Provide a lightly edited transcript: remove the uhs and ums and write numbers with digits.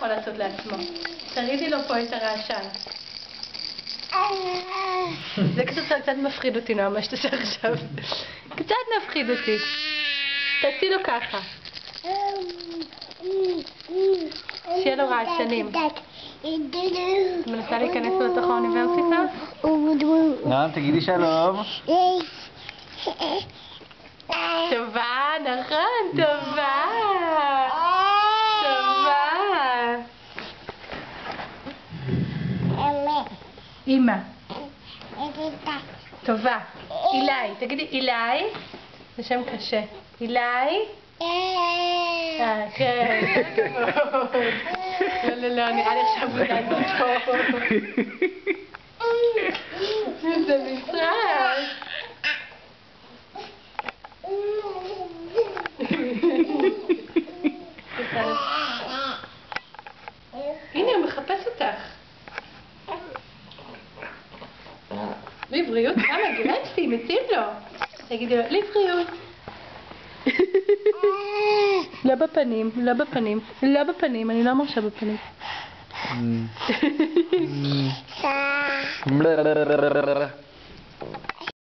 יכול לעשות לעצמו. תרידי לו פה את הרעשן. זה קצת מפחיד אותי, נועם, מה שתעשה עכשיו. קצת מפחיד אותי. תעשי לו ככה. שיהיה לו רעשנים. את מנסה להיכנס לו לתוך האוניברסיטה? נועם, תגידי שלום. טובה, נכון, טובה. טובה. אמא. טובה. אילי, תגידי אילי. זה שם קשה. אילי. כן. לא, נראה לי עכשיו גדלנו טוב. זה משחק. הנה, הוא מחפש אותך. לבריאות, כמה גרצתי, מתאים לו. תגידי לו, לבריאות. לא בפנים, לא בפנים, לא בפנים, אני לא מרשה בפנים.